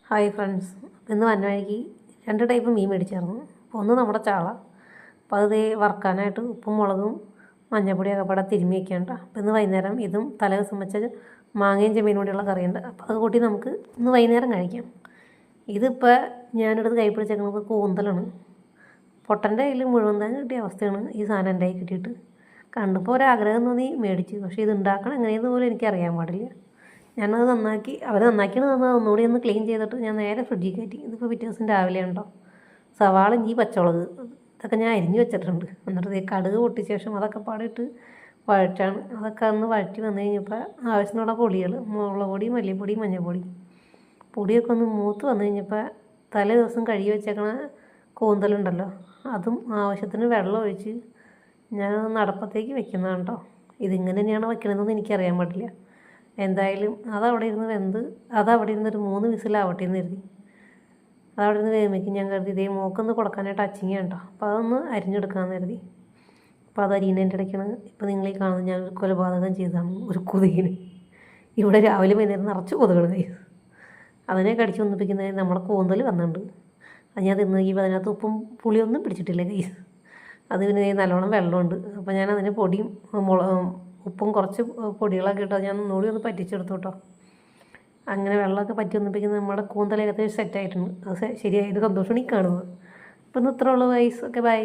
Hi friends, ഇന്ന് വന്ന വഴിക്ക് 2 ടൈപ്പ് മീൻ മേടിച്ചായിരുന്നു. അപ്പോൾ ഒന്ന് നമ്മുടെ ചാള, അപ്പോൾ അത് വറുക്കാനായിട്ട് ഉപ്പും മുളകും മഞ്ഞപ്പൊടിയൊക്കെ പാടെ തിരുമ്മി വയ്ക്കേണ്ട. അപ്പോൾ ഇന്ന് വൈകുന്നേരം ഇതും തലേദിവസം വെച്ച മാങ്ങയും ചെമ്മീനും കൂടിയുള്ള കറിയുണ്ട്. അപ്പോൾ അത് കൂട്ടി നമുക്ക് ഇന്ന് വൈകുന്നേരം കഴിക്കാം. ഇതിപ്പോൾ ഞാനെടുത്ത് കൈ പിടിച്ചേക്കുന്നത് കൂന്തലാണ്. പൊട്ടൻ്റെ കയ്യിൽ മുഴുവൻ തന്നെ കിട്ടിയ അവസ്ഥയാണ് ഈ സാധനം എൻ്റെ കയ്യിൽ കിട്ടിയിട്ട്. കണ്ടപ്പോൾ ഒരാഗ്രഹം തോന്നി മേടിച്ചു. പക്ഷേ ഇത് ഉണ്ടാക്കണം എങ്ങനെയെന്ന് പോലും എനിക്കറിയാൻ പാടില്ല. ഞാനത് നന്നാക്കി നന്നാക്കിയാണ് തന്നത്. ഒന്നുകൂടി ഒന്ന് ക്ലീൻ ചെയ്തിട്ട് ഞാൻ നേരെ ഫ്രിഡ്ജിൽ കയറ്റി. ഇതിപ്പോൾ പിറ്റേ ദിവസം രാവിലെ ഉണ്ടോ സവാള, ഇഞ്ചി, പച്ചമുളക് ഇതൊക്കെ ഞാൻ അരിഞ്ഞ് വെച്ചിട്ടുണ്ട്. എന്നിട്ട് കടുക് പൊട്ടിയ ശേഷം അതൊക്കെ പാടിയിട്ട് വഴറ്റാണ്. അതൊക്കെ ഒന്ന് വഴറ്റി വന്നു കഴിഞ്ഞപ്പോൾ ആവശ്യത്തിനുള്ള പൊടികൾ, മുളക് പൊടി, മല്ലിപ്പൊടി, മഞ്ഞൾപ്പൊടി പൊടിയൊക്കെ ഒന്ന് മൂത്ത് വന്നു കഴിഞ്ഞപ്പോൾ തലേ ദിവസം കഴുകി വെച്ചേക്കണ കൂന്തലുണ്ടല്ലോ അതും ആവശ്യത്തിന് വെള്ളം ഒഴിച്ച് ഞാനത് അടപ്പത്തേക്ക് വെക്കുന്നതാണ് കേട്ടോ. ഇതിങ്ങനെ തന്നെയാണ് വെക്കണമെന്നൊന്നും എനിക്കറിയാൻ പാടില്ല. എന്തായാലും അതവിടെ ഇരുന്ന് വെന്ത് അതവിടെ ഇരുന്നൊരു 3 വിസിലാവട്ടെ എന്ന് കരുതി. അതവിടെ ഇരുന്ന് വേവിക്കും. ഞാൻ കരുതി ഇതേ മോക്കൊന്ന് കൊടുക്കാനായിട്ട് അച്ചിങ്ങ ഉണ്ടോ, അപ്പോൾ അതൊന്ന് അരിഞ്ഞെടുക്കാമെന്ന് കരുതി. അപ്പോൾ അത് അരിയുന്നതിൻ്റെ ഇടയ്ക്കാണ് ഇപ്പോൾ നിങ്ങളീ കാണുന്നത് ഞാനൊരു കൊലപാതകം ചെയ്തതാണ്. ഒരു കൊതുകിന് ഇവിടെ രാവിലെ വൈകുന്നേരം നിറച്ച് കൊതുകൾ കൈ അതിനെ കടിച്ച് ഒന്നിപ്പിക്കുന്നതിന് നമ്മുടെ കൂന്തൽ വന്നിട്ടുണ്ട്. അത് ഞാൻ തിന്ന് നോക്കിയപ്പോൾ അതിനകത്ത് ഉപ്പും പുളിയൊന്നും പിടിച്ചിട്ടില്ല കൈ. അത് പിന്നെ നല്ലോണം വെള്ളമുണ്ട്. അപ്പോൾ ഞാൻ അതിന് പൊടിയും ഉപ്പും കുറച്ച് പൊടികളൊക്കെ ഇട്ടോ ഞാൻ ഒന്നുകൂടി ഒന്ന് പറ്റിച്ചെടുത്തു കേട്ടോ. അങ്ങനെ വെള്ളമൊക്കെ പറ്റി ഒന്നിപ്പിക്കുന്നത് നമ്മുടെ കൂന്തൽ ഏകദേശം സെറ്റായിട്ടുണ്ട്. അത് ശരിയായിട്ട് സന്തോഷമാണ് ഈ കാണുന്നത്. അപ്പോൾ ഇന്ന് ഇത്രേ ഉള്ളൂ ഗൈസ്. Okay, by.